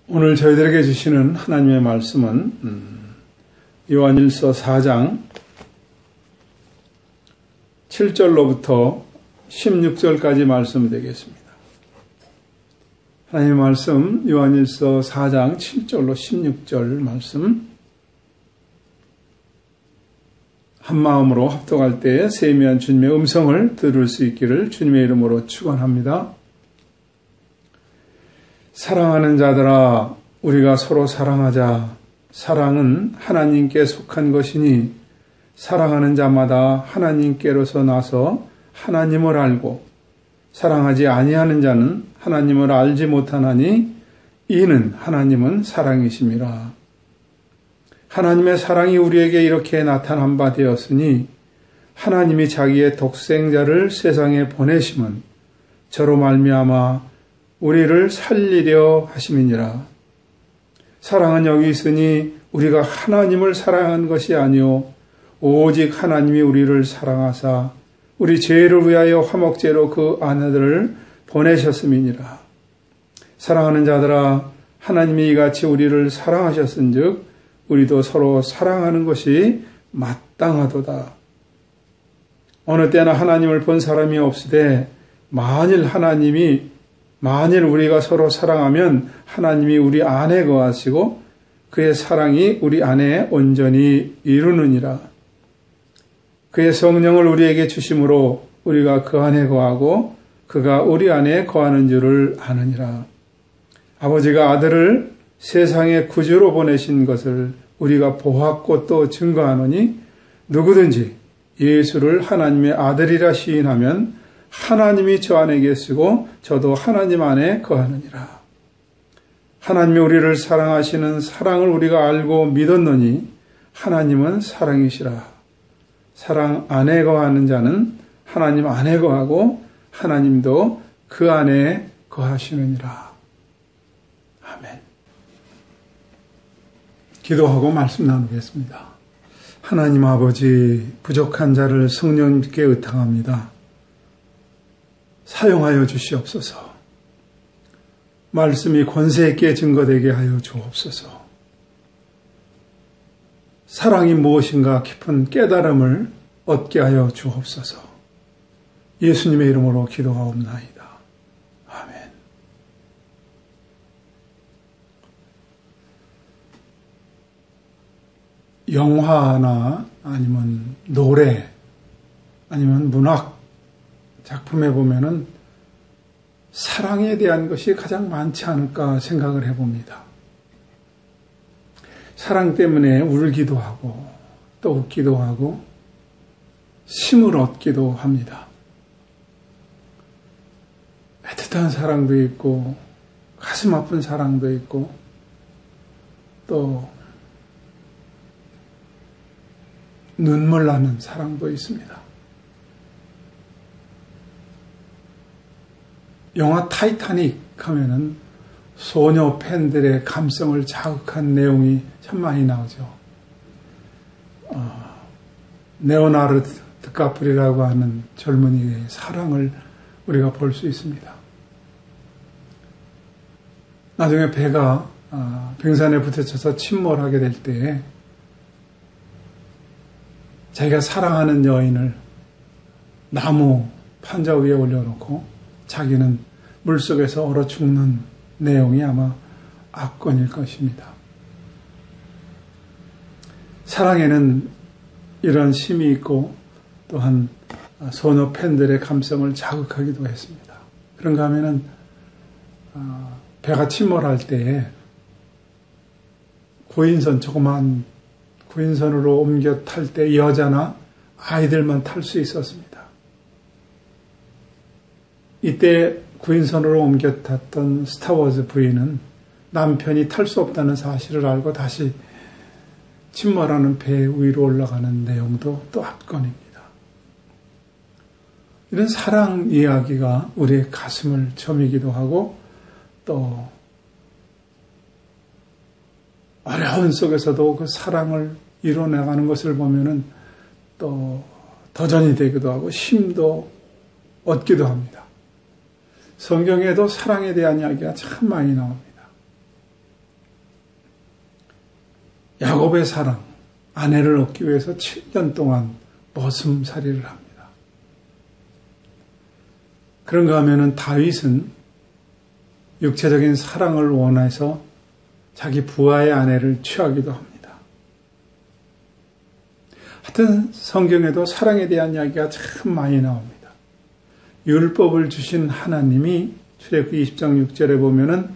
오늘 저희들에게 주시는 하나님의 말씀은 요한일서 4장 7절로부터 16절까지 말씀이 되겠습니다. 하나님의 말씀 요한일서 4장 7절로 16절 말씀, 한마음으로 합독할 때 세미한 주님의 음성을 들을 수 있기를 주님의 이름으로 축원합니다. 사랑하는 자들아, 우리가 서로 사랑하자. 사랑은 하나님께 속한 것이니 사랑하는 자마다 하나님께로서 나서 하나님을 알고 사랑하지 아니하는 자는 하나님을 알지 못하나니 이는 하나님은 사랑이심이라. 하나님의 사랑이 우리에게 이렇게 나타난 바 되었으니 하나님이 자기의 독생자를 세상에 보내심은 저로 말미암아 우리를 살리려 하심이니라. 사랑은 여기 있으니 우리가 하나님을 사랑한 것이 아니요 오직 하나님이 우리를 사랑하사 우리 죄를 위하여 화목제로 그 아들을 보내셨음이니라. 사랑하는 자들아, 하나님이 이같이 우리를 사랑하셨은즉 우리도 서로 사랑하는 것이 마땅하도다. 어느 때나 하나님을 본 사람이 없으되 만일 우리가 서로 사랑하면 하나님이 우리 안에 거하시고 그의 사랑이 우리 안에 온전히 이루느니라. 그의 성령을 우리에게 주심으로 우리가 그 안에 거하고 그가 우리 안에 거하는 줄을 아느니라. 아버지가 아들을 세상에 구주로 보내신 것을 우리가 보았고 또 증거하노니 누구든지 예수를 하나님의 아들이라 시인하면 하나님이 저 안에 계시고 저도 하나님 안에 거하느니라. 하나님이 우리를 사랑하시는 사랑을 우리가 알고 믿었노니 하나님은 사랑이시라. 사랑 안에 거하는 자는 하나님 안에 거하고 하나님도 그 안에 거하시느니라. 아멘. 기도하고 말씀 나누겠습니다. 하나님 아버지, 부족한 자를 성령님께 의탁합니다. 사용하여 주시옵소서. 말씀이 권세 있게 증거되게 하여 주옵소서. 사랑이 무엇인가 깊은 깨달음을 얻게 하여 주옵소서. 예수님의 이름으로 기도하옵나이다. 아멘. 영화나 아니면 노래 아니면 문학 작품에 보면은 사랑에 대한 것이 가장 많지 않을까 생각을 해봅니다. 사랑 때문에 울기도 하고 또 웃기도 하고 힘을 얻기도 합니다. 애틋한 사랑도 있고 가슴 아픈 사랑도 있고 또 눈물 나는 사랑도 있습니다. 영화 타이타닉 하면은 소녀 팬들의 감성을 자극한 내용이 참 많이 나오죠. 레오나르도 디카프리오라고 하는 젊은이의 사랑을 우리가 볼 수 있습니다. 나중에 배가 빙산에 부딪혀서 침몰하게 될 때에 자기가 사랑하는 여인을 나무 판자 위에 올려놓고 자기는 물속에서 얼어 죽는 내용이 아마 압권일 것입니다. 사랑에는 이런 힘이 있고 또한 소녀 팬들의 감성을 자극하기도 했습니다. 그런가 하면은 배가 침몰할 때에 조그만 구인선으로 옮겨 탈 때 여자나 아이들만 탈 수 있었습니다. 이때 구인선으로 옮겨 탔던 스타워즈 부인은 남편이 탈 수 없다는 사실을 알고 다시 침몰하는 배 위로 올라가는 내용도 또 압권입니다. 이런 사랑 이야기가 우리의 가슴을 저미기도 하고 또 어려운 속에서도 그 사랑을 이뤄나가는 것을 보면은 또 도전이 되기도 하고 힘도 얻기도 합니다. 성경에도 사랑에 대한 이야기가 참 많이 나옵니다. 야곱의 사랑, 아내를 얻기 위해서 7년 동안 머슴살이를 합니다. 그런가 하면은 다윗은 육체적인 사랑을 원해서 자기 부하의 아내를 취하기도 합니다. 하여튼 성경에도 사랑에 대한 이야기가 참 많이 나옵니다. 율법을 주신 하나님이 출애굽기 20장 6절에 보면은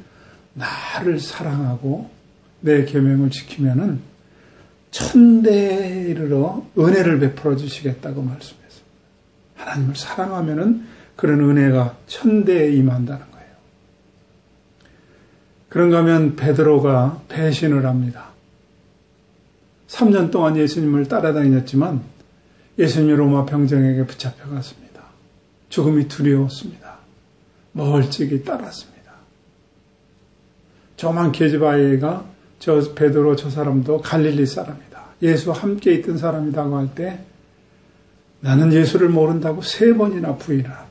나를 사랑하고 내 계명을 지키면은 천대에 이르러 은혜를 베풀어 주시겠다고 말씀했습니다. 하나님을 사랑하면은 그런 은혜가 천대에 임한다는 거예요. 그런가 하면 베드로가 배신을 합니다. 3년 동안 예수님을 따라다녔지만 예수님이 로마 병정에게 붙잡혀갔습니다. 죽음이 두려웠습니다. 멀찍이 따랐습니다. 조만 계집아이가 저 베드로 저 사람도 갈릴리 사람이다. 예수와 함께 있던 사람이라고 할 때 나는 예수를 모른다고 3번이나 부인을 합니다.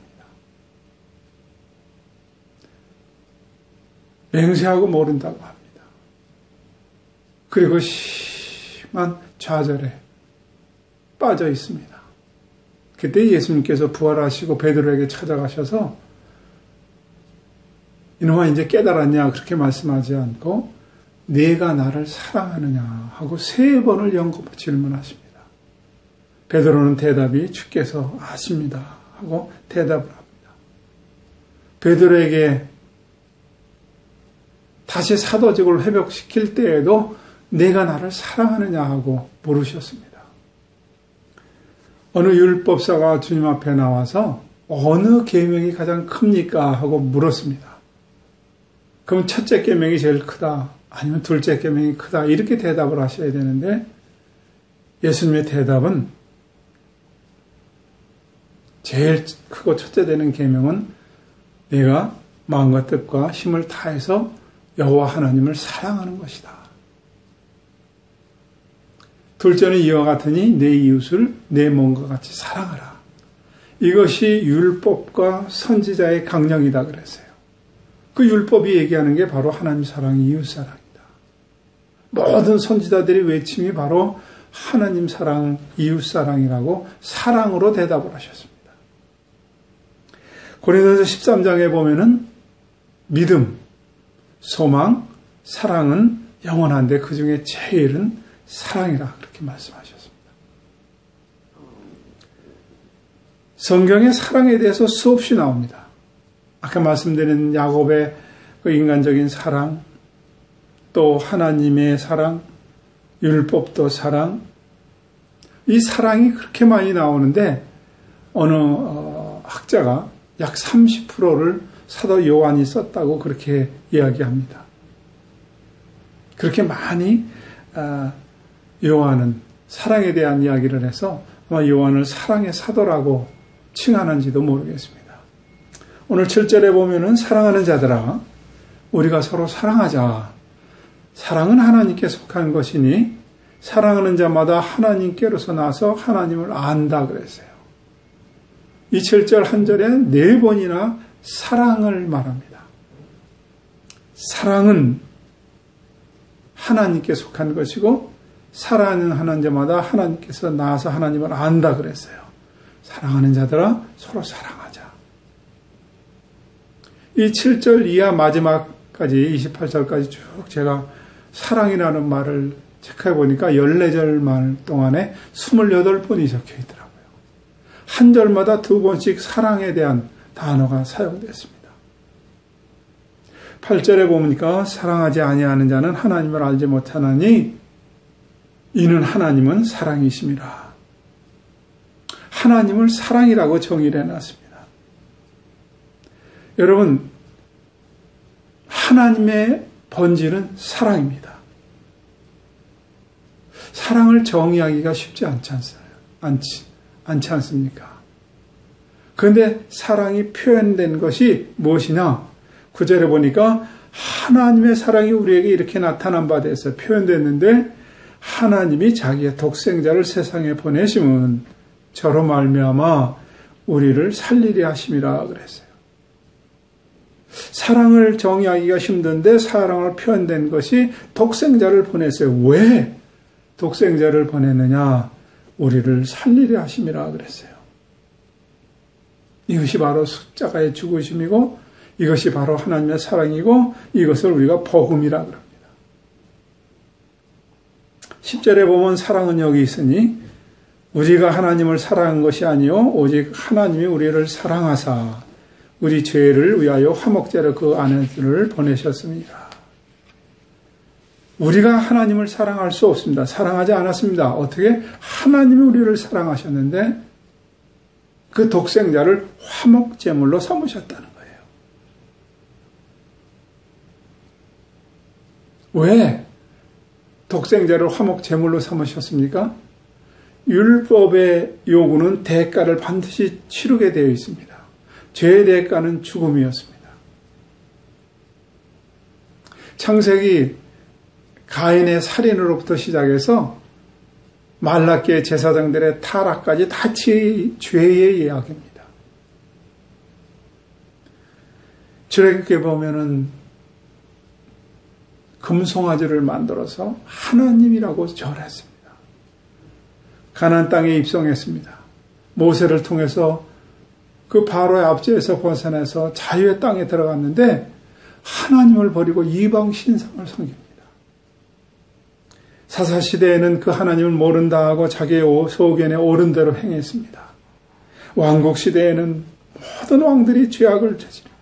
맹세하고 모른다고 합니다. 그리고 심한 좌절에 빠져 있습니다. 그때 예수님께서 부활하시고 베드로에게 찾아가셔서 이놈아 이제 깨달았냐 그렇게 말씀하지 않고 네가 나를 사랑하느냐 하고 3번을 연거푸 질문하십니다. 베드로는 대답이 주께서 아십니다 하고 대답을 합니다. 베드로에게 다시 사도직을 회복시킬 때에도 내가 나를 사랑하느냐 하고 물으셨습니다. 어느 율법사가 주님 앞에 나와서 어느 계명이 가장 큽니까 하고 물었습니다. 그럼 첫째 계명이 제일 크다 아니면 둘째 계명이 크다 이렇게 대답을 하셔야 되는데 예수님의 대답은 제일 크고 첫째 되는 계명은 내가 마음과 뜻과 힘을 다해서 여호와 하나님을 사랑하는 것이다. 둘째는 이와 같으니 내 이웃을 내 몸과 같이 사랑하라. 이것이 율법과 선지자의 강령이다 그랬어요. 그 율법이 얘기하는 게 바로 하나님 사랑, 이웃 사랑이다. 모든 선지자들의 외침이 바로 하나님 사랑, 이웃 사랑이라고 사랑으로 대답을 하셨습니다. 고린도서 13장에 보면은 믿음, 소망, 사랑은 영원한데 그 중에 제일은 사랑이라 그렇게 말씀하셨습니다. 성경에 사랑에 대해서 수없이 나옵니다. 아까 말씀드린 야곱의 그 인간적인 사랑, 또 하나님의 사랑, 율법도 사랑, 이 사랑이 그렇게 많이 나오는데 어느 학자가 약 30%를 사도 요한이 썼다고 그렇게 이야기합니다. 그렇게 많이 요한은 사랑에 대한 이야기를 해서 아마 요한을 사랑의 사도라고 칭하는지도 모르겠습니다. 오늘 7절에 보면은 사랑하는 자들아 우리가 서로 사랑하자. 사랑은 하나님께 속한 것이니 사랑하는 자마다 하나님께로서 나서 하나님을 안다 그랬어요. 이 7절 한 절에 4번이나 사랑을 말합니다. 사랑은 하나님께 속한 것이고 사랑하는 자마다 하나님께서 나와서 하나님을 안다 그랬어요. 사랑하는 자들아 서로 사랑하자. 이 7절 이하 마지막까지 28절까지 쭉 제가 사랑이라는 말을 체크해 보니까 14절 말 동안에 28번이 적혀 있더라고요. 한 절마다 2번씩 사랑에 대한 단어가 사용됐습니다. 8절에 보니까 사랑하지 아니하는 자는 하나님을 알지 못하나니 이는 하나님은 사랑이심이라. 하나님을 사랑이라고 정의를 해놨습니다. 여러분, 하나님의 본질은 사랑입니다. 사랑을 정의하기가 쉽지 않지 않습니까? 그런데 사랑이 표현된 것이 무엇이냐? 9절에 보니까 하나님의 사랑이 우리에게 이렇게 나타난 바 돼서 표현됐는데 하나님이 자기의 독생자를 세상에 보내심은 저로 말미암아 우리를 살리려 하심이라 그랬어요. 사랑을 정의하기가 힘든데 사랑을 표현된 것이 독생자를 보냈어요. 왜? 독생자를 보냈느냐? 우리를 살리려 하심이라 그랬어요. 이것이 바로 십자가의 죽으심이고 이것이 바로 하나님의 사랑이고 이것을 우리가 복음이라 그럽니다. 10절에 보면 사랑은 여기 있으니 우리가 하나님을 사랑한 것이 아니요 오직 하나님이 우리를 사랑하사 우리 죄를 위하여 화목제로 그 아들을 보내셨습니다. 우리가 하나님을 사랑할 수 없습니다. 사랑하지 않았습니다. 어떻게? 하나님이 우리를 사랑하셨는데 그 독생자를 화목제물로 삼으셨다는 거예요. 왜 독생자를 화목제물로 삼으셨습니까? 율법의 요구는 대가를 반드시 치르게 되어 있습니다. 죄의 대가는 죽음이었습니다. 창세기 가인의 살인으로부터 시작해서 말라기의 제사장들의 타락까지 다 죄의 이야기입니다. 출애굽기에 보면은 금송아지를 만들어서 하나님이라고 절했습니다. 가나안 땅에 입성했습니다. 모세를 통해서 그 바로의 압제에서 벗어나서 자유의 땅에 들어갔는데 하나님을 버리고 이방 신상을 섬깁니다. 사사시대에는 그 하나님을 모른다 하고 자기의 소견에 옳은 대로 행했습니다. 왕국시대에는 모든 왕들이 죄악을 저지릅니다.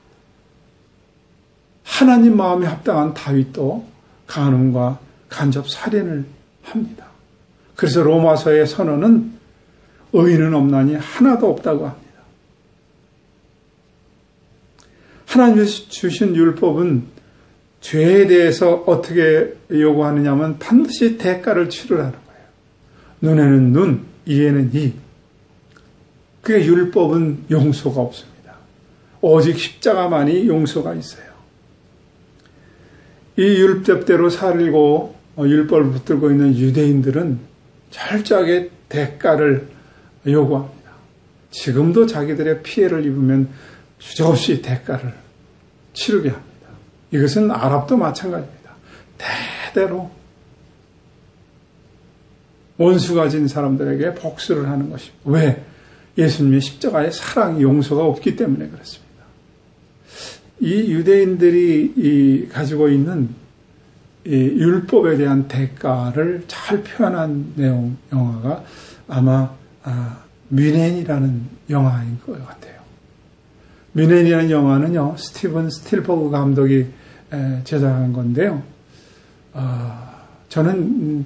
하나님 마음에 합당한 다윗도 간음과 간접 살인을 합니다. 그래서 로마서의 선언은 의인은 없나니 하나도 없다고 합니다. 하나님이 주신 율법은 죄에 대해서 어떻게 요구하느냐면 반드시 대가를 치르라는 거예요. 눈에는 눈, 이에는 이. 그게 율법은 용서가 없습니다. 오직 십자가만이 용서가 있어요. 이 율법대로 살고 율법을 붙들고 있는 유대인들은 철저하게 대가를 요구합니다. 지금도 자기들의 피해를 입으면 주저없이 대가를 치르게 합니다. 이것은 아랍도 마찬가지입니다. 대대로 원수가 진 사람들에게 복수를 하는 것입니다. 왜? 예수님의 십자가의 사랑, 용서가 없기 때문에 그렇습니다. 이 유대인들이 가지고 있는 이 율법에 대한 대가를 잘 표현한 내용 영화가 아마 뮌헨이라는 영화인 것 같아요. 뮌헨이라는 영화는요, 스티븐 스필버그 감독이 제작한 건데요. 저는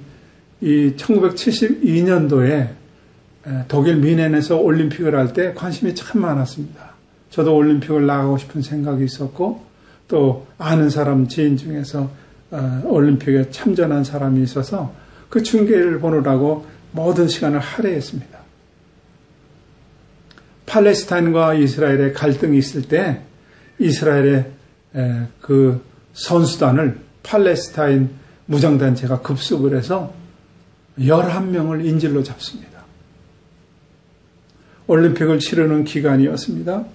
이 1972년도에 독일 뮌헨에서 올림픽을 할 때 관심이 참 많았습니다. 저도 올림픽을 나가고 싶은 생각이 있었고, 또 아는 사람 지인 중에서 올림픽에 참전한 사람이 있어서 그 중계를 보느라고 모든 시간을 할애했습니다. 팔레스타인과 이스라엘의 갈등이 있을 때 이스라엘의 그 선수단을 팔레스타인 무장단체가 급습을 해서 11명을 인질로 잡습니다. 올림픽을 치르는 기간이었습니다.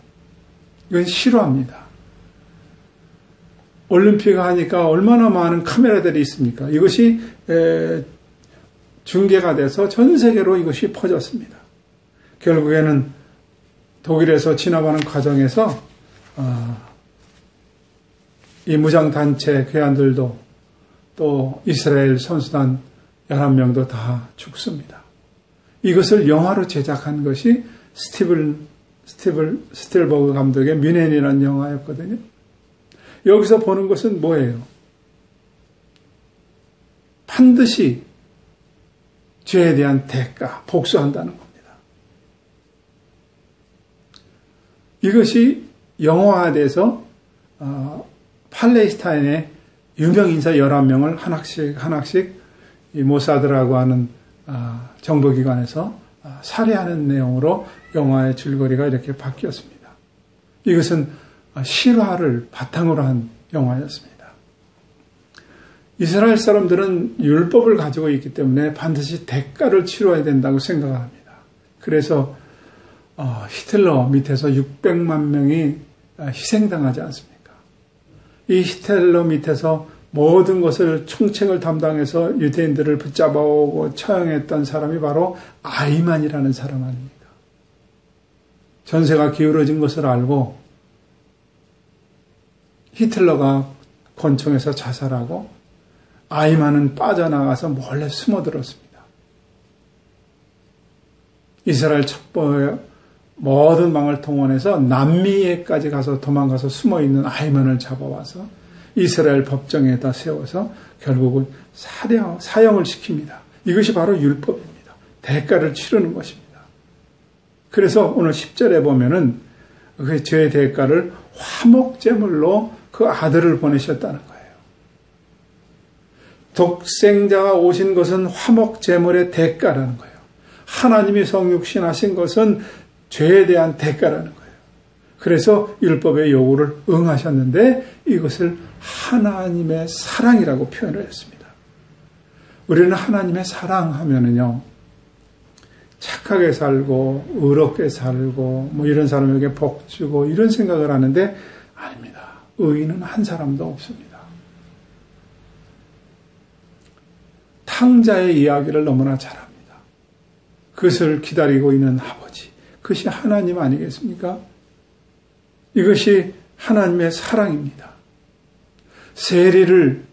이건 실화입니다. 올림픽 하니까 얼마나 많은 카메라들이 있습니까? 이것이 중계가 돼서 전 세계로 이것이 퍼졌습니다. 결국에는 독일에서 진압하는 과정에서 이 무장단체 괴한들도 또 이스라엘 선수단 11명도 다 죽습니다. 이것을 영화로 제작한 것이 스틸버그 감독의 뮌헨이라는 영화였거든요. 여기서 보는 것은 뭐예요? 반드시 죄에 대한 대가, 복수한다는 겁니다. 이것이 영화화돼서 팔레스타인의 유명 인사 11명을 하나씩 이 모사드라고 하는 정보기관에서 살해하는 내용으로 영화의 줄거리가 이렇게 바뀌었습니다. 이것은 실화를 바탕으로 한 영화였습니다. 이스라엘 사람들은 율법을 가지고 있기 때문에 반드시 대가를 치러야 된다고 생각합니다. 그래서 히틀러 밑에서 600만 명이 희생당하지 않습니까? 이 히틀러 밑에서 모든 것을 총책을 담당해서 유대인들을 붙잡아오고 처형했던 사람이 바로 아이만이라는 사람 아닙니까? 전세가 기울어진 것을 알고 히틀러가 권총에서 자살하고 아이만은 빠져나가서 몰래 숨어들었습니다. 이스라엘 첩보의 모든 망을 동원해서 남미에까지 가서 도망가서 숨어있는 아이만을 잡아와서 이스라엘 법정에다 세워서 결국은 사형을 시킵니다. 이것이 바로 율법입니다. 대가를 치르는 것입니다. 그래서 오늘 10절에 보면은 그 죄의 대가를 화목제물로 그 아들을 보내셨다는 거예요. 독생자가 오신 것은 화목제물의 대가라는 거예요. 하나님이 성육신하신 것은 죄에 대한 대가라는 거예요. 그래서 율법의 요구를 응하셨는데 이것을 하나님의 사랑이라고 표현을 했습니다. 우리는 하나님의 사랑하면은요, 착하게 살고 의롭게 살고 뭐 이런 사람에게 복 주고 이런 생각을 하는데 아닙니다. 의인은 한 사람도 없습니다. 탕자의 이야기를 너무나 잘합니다. 그것을 기다리고 있는 아버지, 그것이 하나님 아니겠습니까? 이것이 하나님의 사랑입니다. 세리를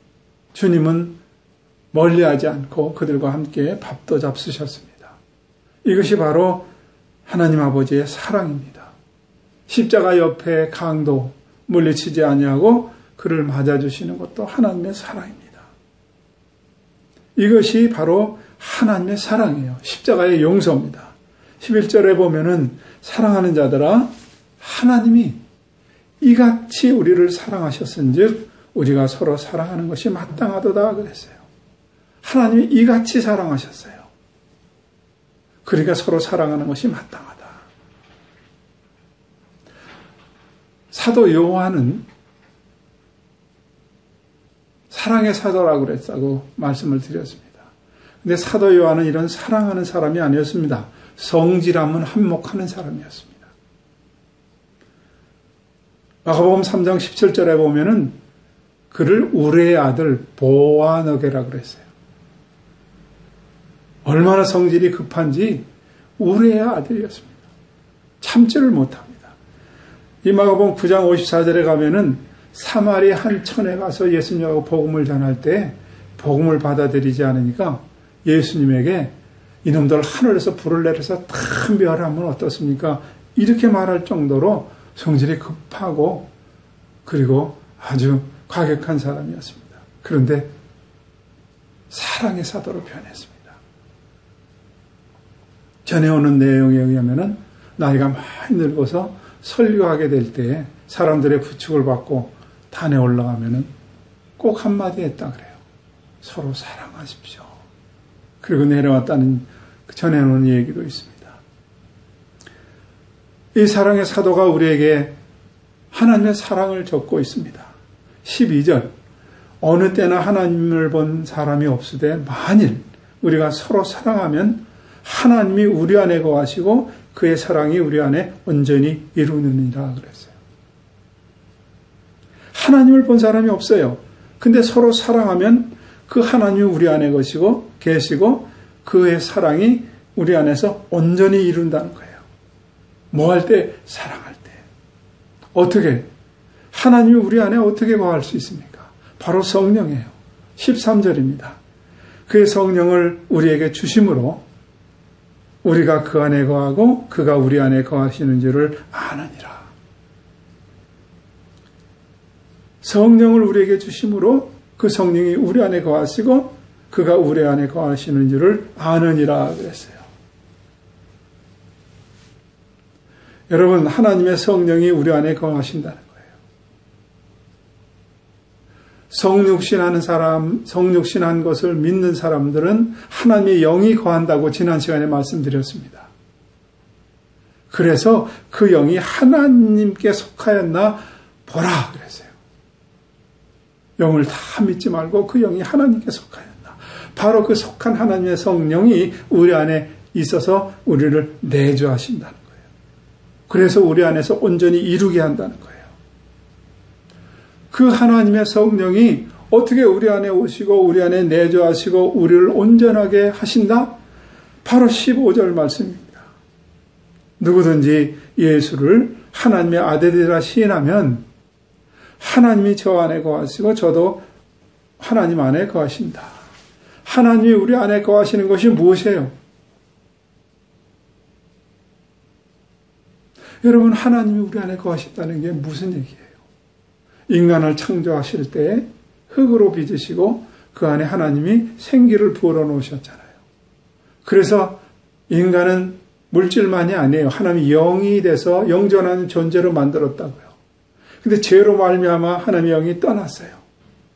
주님은 멀리하지 않고 그들과 함께 밥도 잡수셨습니다. 이것이 바로 하나님 아버지의 사랑입니다. 십자가 옆에 강도 물리치지 아니하고 그를 맞아주시는 것도 하나님의 사랑입니다. 이것이 바로 하나님의 사랑이에요. 십자가의 용서입니다. 11절에 보면은 사랑하는 자들아 하나님이 이같이 우리를 사랑하셨은즉 우리가 서로 사랑하는 것이 마땅하도다 그랬어요. 하나님이 이같이 사랑하셨어요. 그러니까 서로 사랑하는 것이 마땅하다. 사도 요한은 사랑의 사도라고 그랬다고 말씀을 드렸습니다. 근데 사도 요한은 이런 사랑하는 사람이 아니었습니다. 성질하면 한몫하는 사람이었습니다. 마가복음 3장 17절에 보면은 그를 우레의 아들 보아너게라 그랬어요. 얼마나 성질이 급한지 우레의 아들이었습니다. 참지를 못합니다. 이 마가복음 9장 54절에 가면은 사마리 한 촌에 가서 예수님하고 복음을 전할 때 복음을 받아들이지 않으니까 예수님에게 이놈들 하늘에서 불을 내려서 다 멸하면 어떻습니까? 이렇게 말할 정도로 성질이 급하고 그리고 아주 과격한 사람이었습니다. 그런데 사랑의 사도로 변했습니다. 전해오는 내용에 의하면 나이가 많이 늙어서 설교하게 될 때에 사람들의 부축을 받고 단에 올라가면 꼭 한마디 했다 그래요. 서로 사랑하십시오. 그리고 내려왔다는 전해오는 얘기도 있습니다. 이 사랑의 사도가 우리에게 하나님의 사랑을 적고 있습니다. 12절 어느 때나 하나님을 본 사람이 없으되 만일 우리가 서로 사랑하면 하나님이 우리 안에 거하시고 그의 사랑이 우리 안에 온전히 이루느니라 그랬어요. 하나님을 본 사람이 없어요. 근데 서로 사랑하면 그 하나님이 우리 안에 계시고 그의 사랑이 우리 안에서 온전히 이룬다는 거예요. 뭐 할 때? 사랑할 때. 어떻게? 하나님이 우리 안에 어떻게 거할 수 있습니까? 바로 성령이에요. 13절입니다. 그의 성령을 우리에게 주심으로 우리가 그 안에 거하고 그가 우리 안에 거하시는 줄을 아느니라. 성령을 우리에게 주심으로 그 성령이 우리 안에 거하시고 그가 우리 안에 거하시는 줄을 아느니라 그랬어요. 여러분, 하나님의 성령이 우리 안에 거하신다는 거예요. 성육신하는 사람, 성육신한 것을 믿는 사람들은 하나님의 영이 거한다고 지난 시간에 말씀드렸습니다. 그래서 그 영이 하나님께 속하였나 보라 그랬어요. 영을 다 믿지 말고 그 영이 하나님께 속하였나. 바로 그 속한 하나님의 성령이 우리 안에 있어서 우리를 내주하신다는 거예요. 그래서 우리 안에서 온전히 이루게 한다는 거예요. 그 하나님의 성령이 어떻게 우리 안에 오시고 우리 안에 내주하시고 우리를 온전하게 하신다? 바로 15절 말씀입니다. 누구든지 예수를 하나님의 아들이라 시인하면 하나님이 저 안에 거하시고 저도 하나님 안에 거하신다. 하나님이 우리 안에 거하시는 것이 무엇이에요? 여러분, 하나님이 우리 안에 거하신다는 게 무슨 얘기예요? 인간을 창조하실 때 흙으로 빚으시고 그 안에 하나님이 생기를 부어 놓으셨잖아요. 그래서 인간은 물질만이 아니에요. 하나님이 영이 돼서 영존하는 존재로 만들었다고요. 근데 죄로 말미암아 하나님의 영이 떠났어요.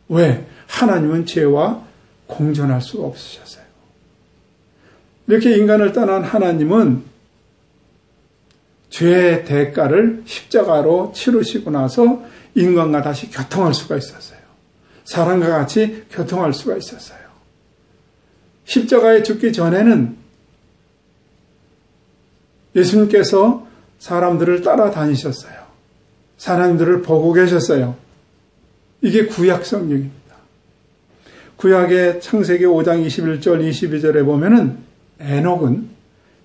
왜? 하나님은 죄와 공존할 수가 없으셨어요. 이렇게 인간을 떠난 하나님은 죄의 대가를 십자가로 치르시고 나서 인간과 다시 교통할 수가 있었어요. 사람과 같이 교통할 수가 있었어요. 십자가에 죽기 전에는 예수님께서 사람들을 따라다니셨어요. 사람들을 보고 계셨어요. 이게 구약 성경입니다. 구약의 창세기 5장 21절 22절에 보면은 에녹은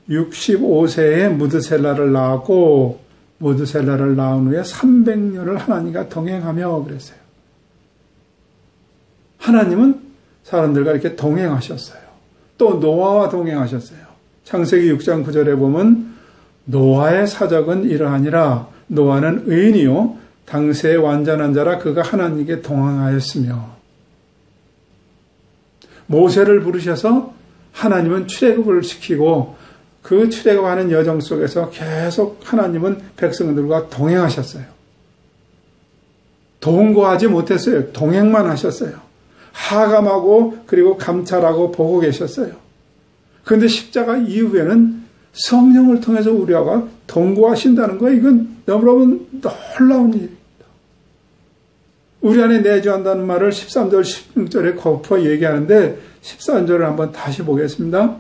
65세에 무드셀라를 낳았고 무드셀라를 낳은 후에 300년을 하나님과 동행하며 그랬어요. 하나님은 사람들과 이렇게 동행하셨어요. 또 노아와 동행하셨어요. 창세기 6장 9절에 보면 노아의 사적은 이러하니라. 노아는 의인이요 당세의 완전한 자라 그가 하나님께 동행하였으며 모세를 부르셔서 하나님은 출애굽을 시키고 그 출애굽하는 여정 속에서 계속 하나님은 백성들과 동행하셨어요. 동거하지 못했어요. 동행만 하셨어요. 하감하고 그리고 감찰하고 보고 계셨어요. 그런데 십자가 이후에는 성령을 통해서 우리와 동거하신다는 거, 이건 너무너무 놀라운 일입니다. 우리 안에 내주한다는 말을 13절, 16절에 거푸어 얘기하는데 13절을 한번 다시 보겠습니다.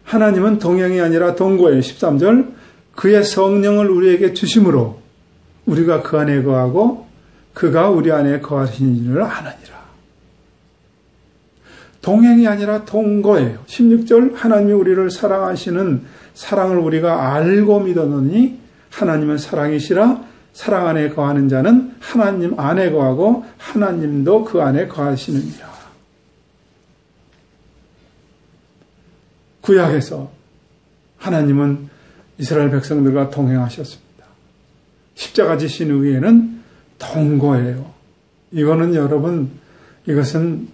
하나님은 동행이 아니라 동거예요. 13절. 그의 성령을 우리에게 주심으로 우리가 그 안에 거하고 그가 우리 안에 거하시는 아느니라. 동행이 아니라 동거예요. 16절. 하나님이 우리를 사랑하시는 사랑을 우리가 알고 믿었느니 하나님은 사랑이시라. 사랑 안에 거하는 자는 하나님 안에 거하고 하나님도 그 안에 거하시느니라. 구약에서 하나님은 이스라엘 백성들과 동행하셨습니다. 십자가 지신 후에는 동거예요. 이거는 여러분, 이것은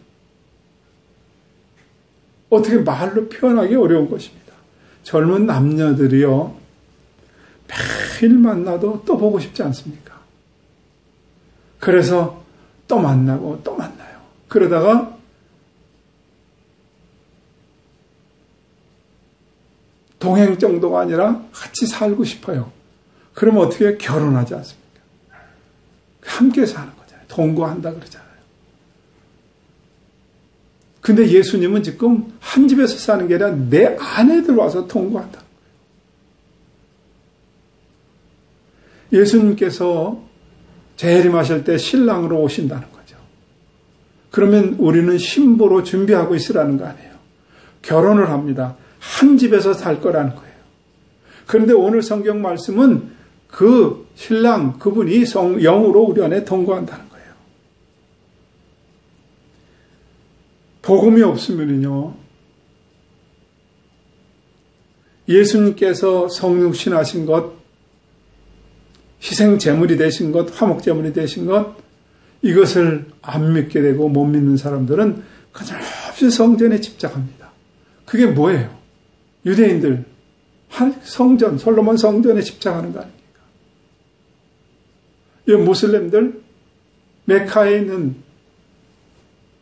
어떻게 말로 표현하기 어려운 것입니다. 젊은 남녀들이요, 매일 만나도 또 보고 싶지 않습니까? 그래서 또 만나고 또 만나요. 그러다가 동행 정도가 아니라 같이 살고 싶어요. 그러면 어떻게 결혼하지 않습니까? 함께 사는 거잖아요. 동거한다 그러잖아요. 근데 예수님은 지금 한 집에서 사는 게 아니라 내 안에 들어와서 동거한다. 예수님께서 재림하실 때 신랑으로 오신다는 거죠. 그러면 우리는 신부로 준비하고 있으라는 거 아니에요. 결혼을 합니다. 한 집에서 살 거라는 거예요. 그런데 오늘 성경 말씀은 그 신랑, 그분이 영으로 우리 안에 동거한다는 거예요. 복음이 없으면요, 예수님께서 성육신하신 것, 희생 제물이 되신 것, 화목 제물이 되신 것, 이것을 안 믿게 되고 못 믿는 사람들은 끊임없이 성전에 집착합니다. 그게 뭐예요? 유대인들 성전, 솔로몬 성전에 집착하는 거 아닙니까? 이 무슬림들 메카에 있는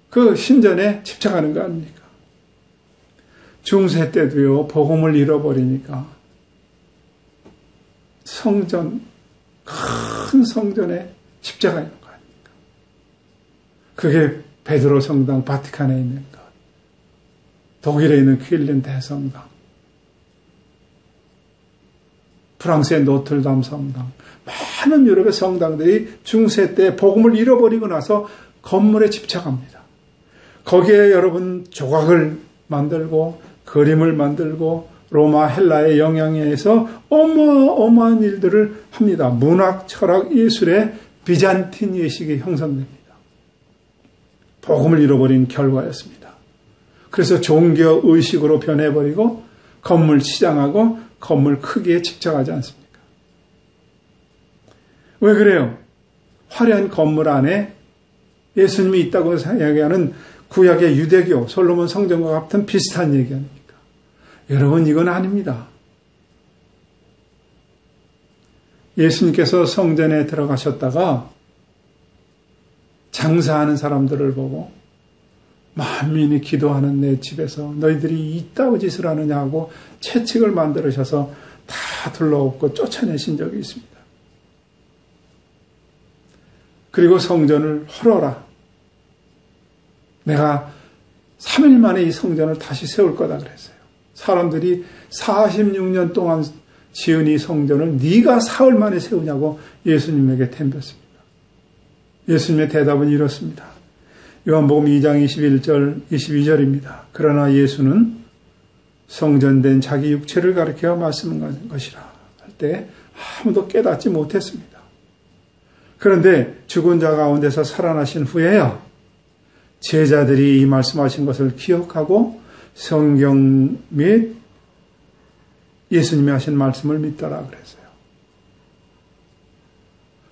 그 신전에 집착하는 거 아닙니까? 중세 때도요, 복음을 잃어버리니까 성전, 큰 성전에 집착하는 거 아닙니까? 그게 베드로 성당, 바티칸에 있는 것, 독일에 있는 퀼린 대성당, 프랑스의 노틀담 성당, 많은 유럽의 성당들이 중세 때 복음을 잃어버리고 나서 건물에 집착합니다. 거기에 여러분 조각을 만들고 그림을 만들고 로마 헬라의 영향에 의해서 어마어마한 일들을 합니다. 문학, 철학, 예술의 비잔틴 예식이 형성됩니다. 복음을 잃어버린 결과였습니다. 그래서 종교 의식으로 변해버리고 건물 치장하고 건물 크기에 집착하지 않습니까? 왜 그래요? 화려한 건물 안에 예수님이 있다고 이야기하는 구약의 유대교, 솔로몬 성전과 같은 비슷한 얘기 아닙니까? 여러분, 이건 아닙니다. 예수님께서 성전에 들어가셨다가 장사하는 사람들을 보고 만민이 기도하는 내 집에서 너희들이 이따위 짓을 하느냐 하고 채찍을 만들으셔서 다 둘러엎고 쫓아내신 적이 있습니다. 그리고 성전을 헐어라. 내가 3일 만에 이 성전을 다시 세울 거다 그랬어요. 사람들이 46년 동안 지은 이 성전을 네가 사흘 만에 세우냐고 예수님에게 덤볐습니다. 예수님의 대답은 이렇습니다. 요한복음 2장 21절, 22절입니다. 그러나 예수는 성전된 자기 육체를 가리켜 말씀한 것이라 할 때 아무도 깨닫지 못했습니다. 그런데 죽은 자 가운데서 살아나신 후에야 제자들이 이 말씀하신 것을 기억하고 성경 및 예수님이 하신 말씀을 믿더라 그랬어요.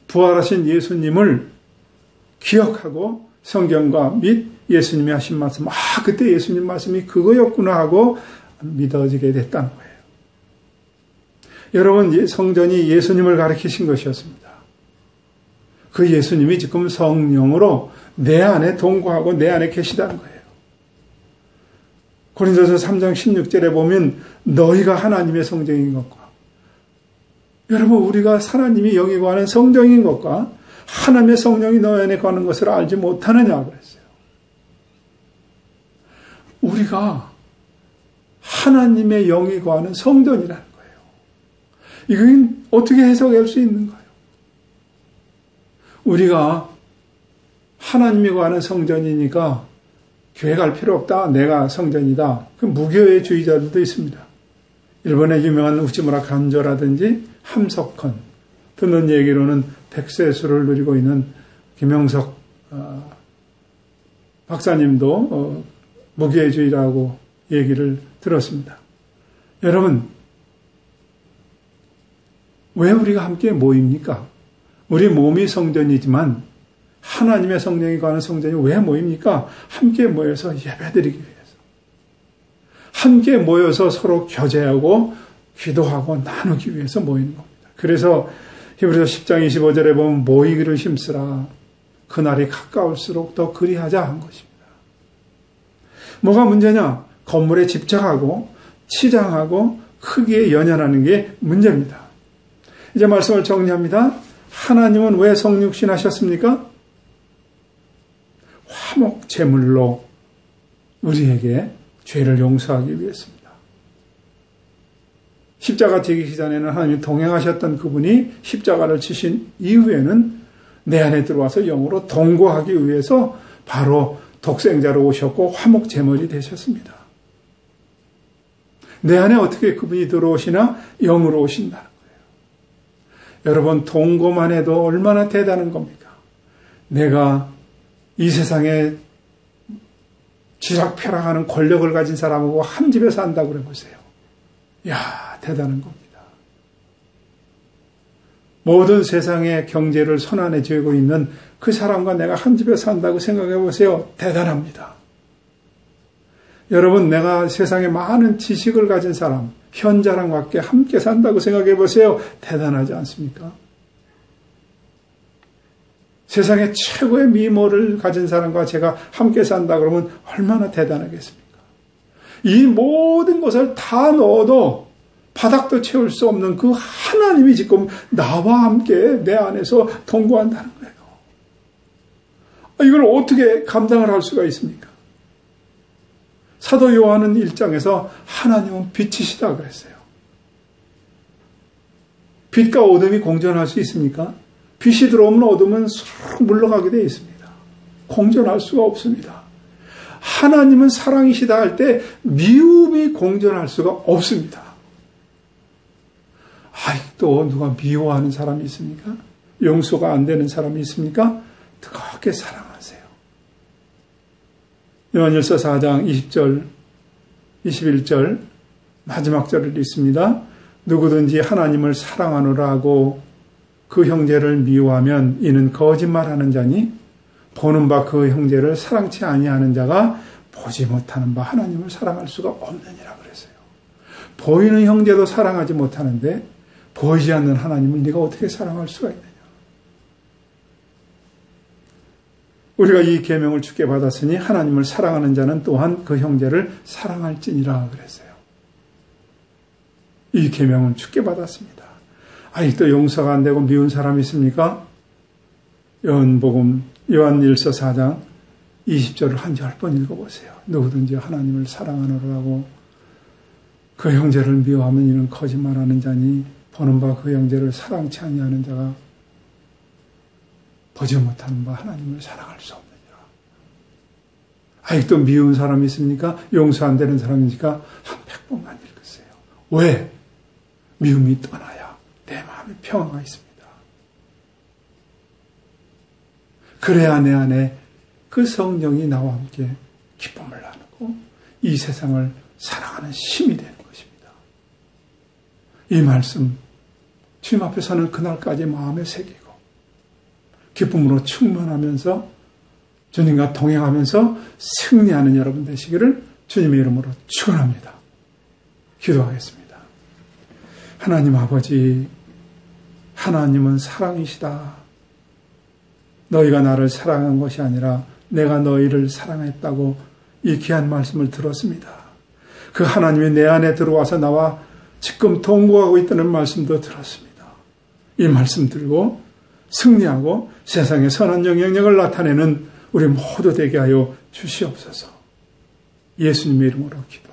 부활하신 예수님을 기억하고 성경과 및 예수님이 하신 말씀, 그때 예수님 말씀이 그거였구나 하고 믿어지게 됐다는 거예요. 여러분, 성전이 예수님을 가리키신 것이었습니다. 그 예수님이 지금 성령으로 내 안에 동거하고 내 안에 계시다는 거예요. 고린도서 3장 16절에 보면 너희가 하나님의 성전인 것과 여러분 우리가 하나님이 영이 거하는 성전인 것과 하나님의 성령이 너희 안에 거하는 것을 알지 못하느냐 그랬어요. 우리가 하나님의 영이 거하는 성전이라는 거예요. 이건 어떻게 해석할 수 있는 거예요? 우리가 하나님이 거하는 성전이니까 교회 갈 필요 없다. 내가 성전이다. 그 무교의 주의자들도 있습니다. 일본의 유명한 우치무라 간조라든지 함석헌 듣는 얘기로는 백세수를 누리고 있는 김영석 박사님도 무교의주의라고 얘기를 들었습니다. 여러분, 왜 우리가 함께 모입니까? 우리 몸이 성전이지만 하나님의 성령이 거하는 성전이 왜 모입니까? 함께 모여서 예배드리기 위해서. 함께 모여서 서로 교제하고 기도하고 나누기 위해서 모이는 겁니다. 그래서 히브리서 10장 25절에 보면 모이기를 힘쓰라. 그날이 가까울수록 더 그리하자 한 것입니다. 뭐가 문제냐? 건물에 집착하고 치장하고 크기에 연연하는 게 문제입니다. 이제 말씀을 정리합니다. 하나님은 왜 성육신하셨습니까? 화목 제물로 우리에게 죄를 용서하기 위해서입니다. 십자가 지기 전에는 하나님이 동행하셨던 그분이 십자가를 치신 이후에는 내 안에 들어와서 영으로 동거하기 위해서 바로 독생자로 오셨고 화목 제물이 되셨습니다. 내 안에 어떻게 그분이 들어오시나? 영으로 오신다는 거예요. 여러분, 동거만 해도 얼마나 대단한 겁니까? 내가 이 세상에 쥐락펴락하는 권력을 가진 사람하고 한 집에 산다고 그래 보세요. 이야, 대단한 겁니다. 모든 세상의 경제를 손안에 쥐고 있는 그 사람과 내가 한 집에 산다고 생각해 보세요. 대단합니다. 여러분, 내가 세상에 많은 지식을 가진 사람, 현자랑과 함께 산다고 생각해 보세요. 대단하지 않습니까? 세상에 최고의 미모를 가진 사람과 제가 함께 산다 그러면 얼마나 대단하겠습니까? 이 모든 것을 다 넣어도 바닥도 채울 수 없는 그 하나님이 지금 나와 함께 내 안에서 동거한다는 거예요. 이걸 어떻게 감당을 할 수가 있습니까? 사도 요한은 1장에서 하나님은 빛이시다 그랬어요. 빛과 어둠이 공존할 수 있습니까? 빛이 들어오면 어둠은 쑥 물러가게 되어 있습니다. 공존할 수가 없습니다. 하나님은 사랑이시다 할 때 미움이 공존할 수가 없습니다. 또 누가 미워하는 사람이 있습니까? 용서가 안 되는 사람이 있습니까? 뜨겁게 사랑하세요. 요한일서 4장 20절, 21절 마지막 절을 읽습니다. 누구든지 하나님을 사랑하노라 하고 그 형제를 미워하면 이는 거짓말하는 자니 보는 바 그 형제를 사랑치 아니하는 자가 보지 못하는 바 하나님을 사랑할 수가 없느니라 그랬어요. 보이는 형제도 사랑하지 못하는데 보이지 않는 하나님을 네가 어떻게 사랑할 수가 있느냐. 우리가 이 계명을 주께 받았으니 하나님을 사랑하는 자는 또한 그 형제를 사랑할지니라 그랬어요. 이 계명은 주께 받았습니다. 아직도 용서가 안 되고 미운 사람이 있습니까? 요한일서 4장 20절을 한 10번 읽어보세요. 누구든지 하나님을 사랑하노라고 그 형제를 미워하면 이는 거짓말하는 자니 보는 바 그 형제를 사랑치 아니하는 자가 보지 못하는 바 하나님을 사랑할 수 없느니라. 아직도 미운 사람이 있습니까? 용서 안 되는 사람이니까 한 100번만 읽으세요. 왜? 미움이 떠나야 내 마음에 평화가 있습니다. 그래야 내 안에 그 성령이 나와 함께 기쁨을 나누고 이 세상을 사랑하는 힘이 되는 것입니다. 이 말씀 주님 앞에 서는 그날까지 마음에 새기고 기쁨으로 충만하면서 주님과 동행하면서 승리하는 여러분 되시기를 주님의 이름으로 축원합니다. 기도하겠습니다. 하나님 아버지, 하나님은 사랑이시다. 너희가 나를 사랑한 것이 아니라 내가 너희를 사랑했다고 이 귀한 말씀을 들었습니다. 그 하나님이 내 안에 들어와서 나와 지금 동거하고 있다는 말씀도 들었습니다. 이 말씀 들고 승리하고 세상에 선한 영향력을 나타내는 우리 모두 되게 하여 주시옵소서. 예수님의 이름으로 기도합니다.